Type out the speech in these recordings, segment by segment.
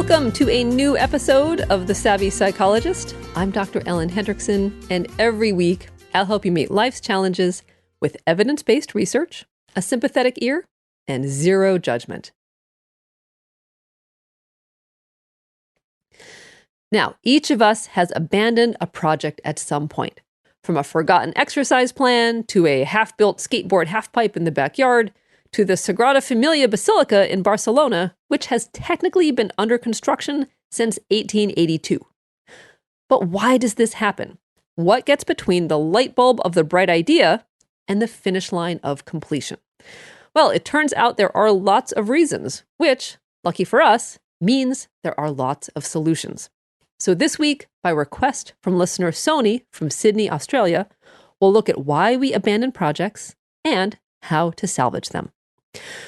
Welcome to a new episode of The Savvy Psychologist. I'm Dr. Ellen Hendrickson, and every week I'll help you meet life's challenges with evidence-based research, a sympathetic ear, and zero judgment. Now, each of us has abandoned a project at some point. From a forgotten exercise plan, to a half-built skateboard halfpipe in the backyard, to the Sagrada Familia Basilica in Barcelona, which has technically been under construction since 1882. But why does this happen? What gets between the light bulb of the bright idea and the finish line of completion? Well, it turns out there are lots of reasons, which, lucky for us, means there are lots of solutions. So this week, by request from listener Sony from Sydney, Australia, we'll look at why we abandon projects and how to salvage them.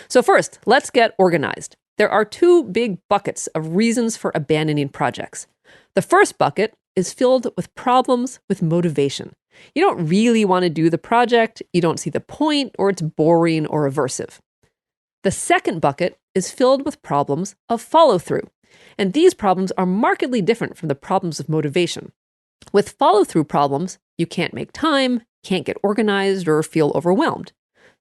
So first, let's get organized. There are two big buckets of reasons for abandoning projects. The first bucket is filled with problems with motivation. You don't really want to do the project, you don't see the point, or it's boring or aversive. The second bucket is filled with problems of follow-through. And these problems are markedly different from the problems of motivation. With follow-through problems, you can't make time, can't get organized, or feel overwhelmed.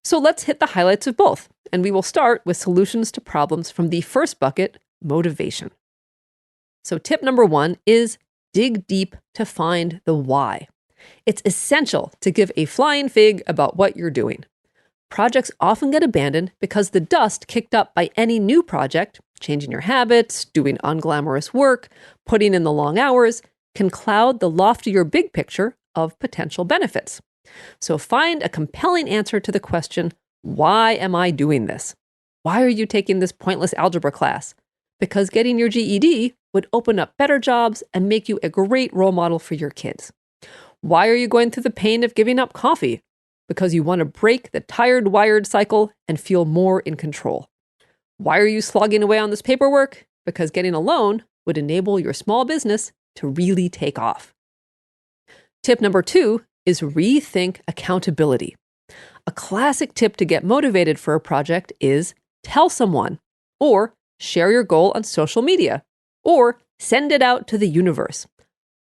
So let's hit the highlights of both, and we will start with solutions to problems from the first bucket, motivation. So tip number one is dig deep to find the why. It's essential to give a flying fig about what you're doing. Projects often get abandoned because the dust kicked up by any new project, changing your habits, doing unglamorous work, putting in the long hours, can cloud the loftier big picture of potential benefits. So find a compelling answer to the question, why am I doing this? Why are you taking this pointless algebra class? Because getting your GED would open up better jobs and make you a great role model for your kids. Why are you going through the pain of giving up coffee? Because you want to break the tired wired cycle and feel more in control. Why are you slogging away on this paperwork? Because getting a loan would enable your small business to really take off. Tip number two is rethink accountability. A classic tip to get motivated for a project is tell someone, or share your goal on social media, or send it out to the universe.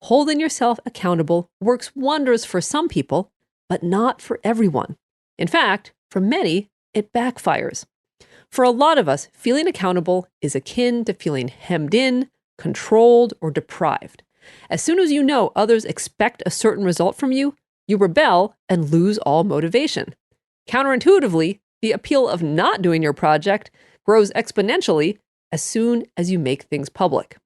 Holding yourself accountable works wonders for some people, but not for everyone. In fact, for many, it backfires. For a lot of us, feeling accountable is akin to feeling hemmed in, controlled, or deprived. As soon as you know others expect a certain result from you, you rebel and lose all motivation. Counterintuitively, the appeal of not doing your project grows exponentially as soon as you make things public.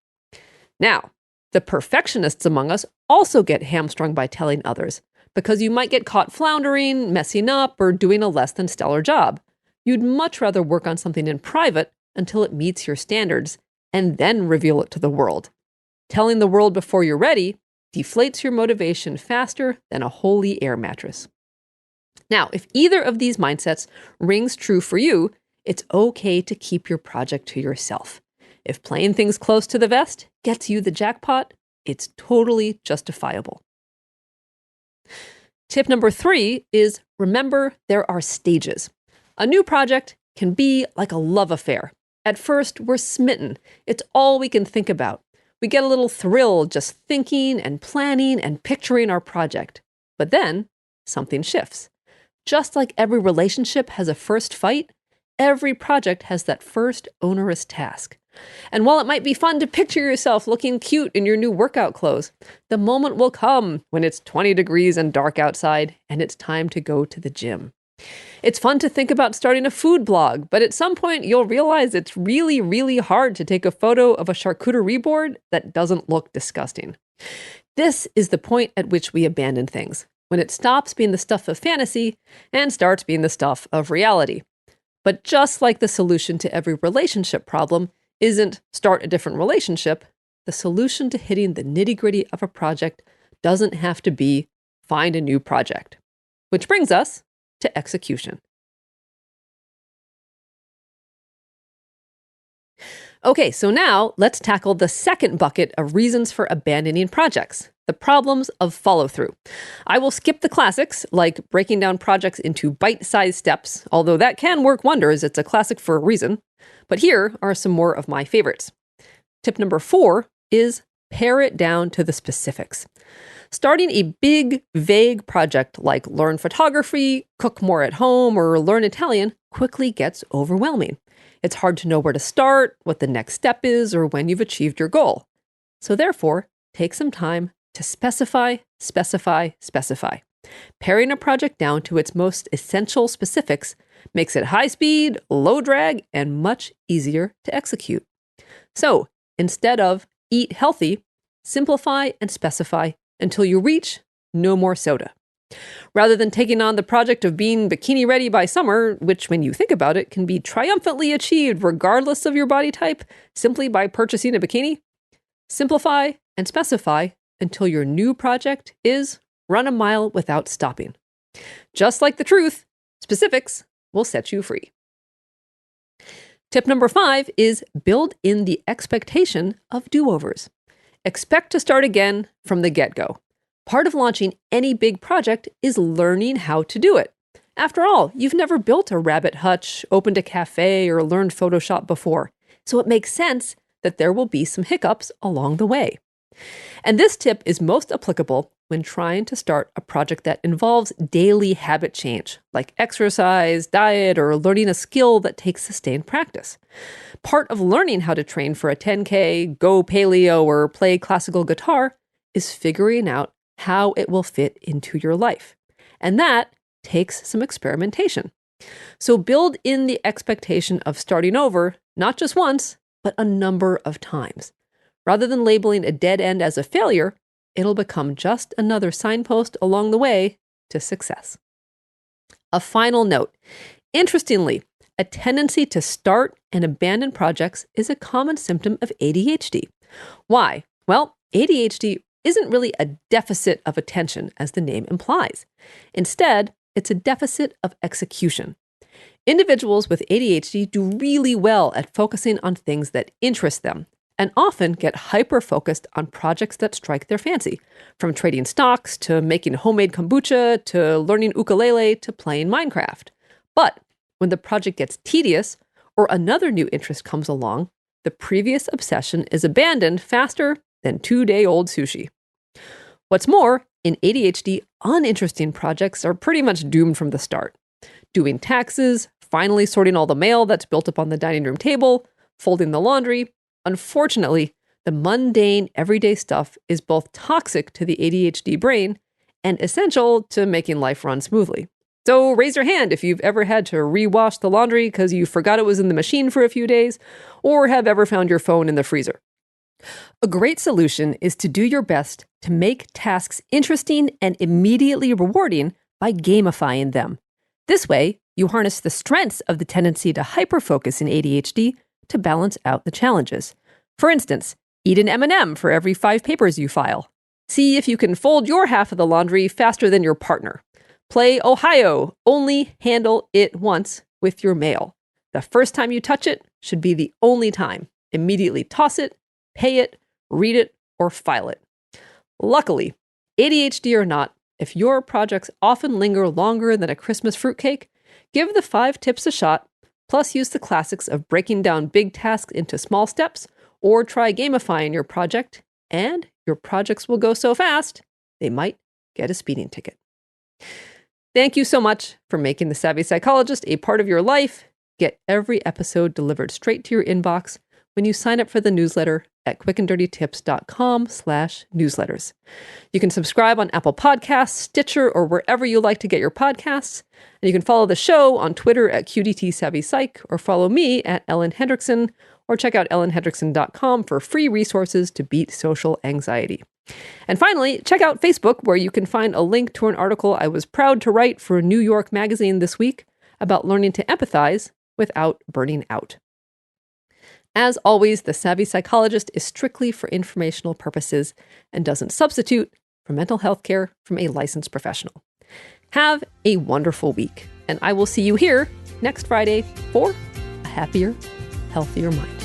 Now, the perfectionists among us also get hamstrung by telling others, because you might get caught floundering, messing up, or doing a less than stellar job. You'd much rather work on something in private until it meets your standards, and then reveal it to the world. Telling the world before you're ready deflates your motivation faster than a holy air mattress. Now, if either of these mindsets rings true for you, it's okay to keep your project to yourself. If playing things close to the vest gets you the jackpot, it's totally justifiable. Tip number three is remember there are stages. A new project can be like a love affair. At first, we're smitten. It's all we can think about. We get a little thrill just thinking and planning and picturing our project. But then, something shifts. Just like every relationship has a first fight, every project has that first onerous task. And while it might be fun to picture yourself looking cute in your new workout clothes, the moment will come when it's 20 degrees and dark outside and it's time to go to the gym. It's fun to think about starting a food blog, but at some point you'll realize it's really, really hard to take a photo of a charcuterie board that doesn't look disgusting. This is the point at which we abandon things, when it stops being the stuff of fantasy and starts being the stuff of reality. But just like the solution to every relationship problem isn't start a different relationship, the solution to hitting the nitty-gritty of a project doesn't have to be find a new project. Which brings us to execution. Okay, so now let's tackle the second bucket of reasons for abandoning projects, the problems of follow-through. I will skip the classics, like breaking down projects into bite-sized steps, although that can work wonders. It's a classic for a reason. But here are some more of my favorites. Tip number 4 is pare it down to the specifics. Starting a big, vague project like learn photography, cook more at home, or learn Italian quickly gets overwhelming. It's hard to know where to start, what the next step is, or when you've achieved your goal. So therefore, take some time to specify. Paring a project down to its most essential specifics makes it high speed, low drag, and much easier to execute. So instead of eat healthy, simplify and specify until you reach no more soda. Rather than taking on the project of being bikini ready by summer, which when you think about it can be triumphantly achieved regardless of your body type simply by purchasing a bikini, simplify and specify until your new project is run a mile without stopping. Just like the truth, specifics will set you free. Tip number 5 is build in the expectation of do-overs. Expect to start again from the get-go. Part of launching any big project is learning how to do it. After all, you've never built a rabbit hutch, opened a cafe, or learned Photoshop before, so it makes sense that there will be some hiccups along the way. And this tip is most applicable when trying to start a project that involves daily habit change, like exercise, diet, or learning a skill that takes sustained practice. Part of learning how to train for a 10K, go paleo, or play classical guitar is figuring out how it will fit into your life. And that takes some experimentation. So build in the expectation of starting over, not just once, but a number of times. Rather than labeling a dead end as a failure, it'll become just another signpost along the way to success. A final note. Interestingly, a tendency to start and abandon projects is a common symptom of ADHD. Why? Well, ADHD isn't really a deficit of attention, as the name implies. Instead, it's a deficit of execution. Individuals with ADHD do really well at focusing on things that interest them, and often get hyper-focused on projects that strike their fancy, from trading stocks to making homemade kombucha to learning ukulele to playing Minecraft. But when the project gets tedious or another new interest comes along, the previous obsession is abandoned faster than 2-day-old sushi. What's more, in ADHD, uninteresting projects are pretty much doomed from the start. Doing taxes, finally sorting all the mail that's built up on the dining room table, folding the laundry. Unfortunately, the mundane, everyday stuff is both toxic to the ADHD brain and essential to making life run smoothly. So raise your hand if you've ever had to rewash the laundry because you forgot it was in the machine for a few days, or have ever found your phone in the freezer. A great solution is to do your best to make tasks interesting and immediately rewarding by gamifying them. This way, you harness the strengths of the tendency to hyperfocus in ADHD to balance out the challenges. For instance, eat an M&M for every 5 papers you file. See if you can fold your half of the laundry faster than your partner. Play Ohio, only handle it once with your mail. The first time you touch it should be the only time. Immediately toss it, pay it, read it, or file it. Luckily, ADHD or not, if your projects often linger longer than a Christmas fruitcake, give the 5 tips a shot, plus use the classics of breaking down big tasks into small steps, or try gamifying your project, and your projects will go so fast, they might get a speeding ticket. Thank you so much for making The Savvy Psychologist a part of your life. Get every episode delivered straight to your inbox when you sign up for the newsletter at quickanddirtytips.com/newsletters. You can subscribe on Apple Podcasts, Stitcher, or wherever you like to get your podcasts. And you can follow the show on Twitter at QDTSavvyPsych, or follow me at Ellen Hendrickson, or check out ellenhendrickson.com for free resources to beat social anxiety. And finally, check out Facebook, where you can find a link to an article I was proud to write for New York Magazine this week about learning to empathize without burning out. As always, The Savvy Psychologist is strictly for informational purposes and doesn't substitute for mental health care from a licensed professional. Have a wonderful week, and I will see you here next Friday for a happier, healthier mind.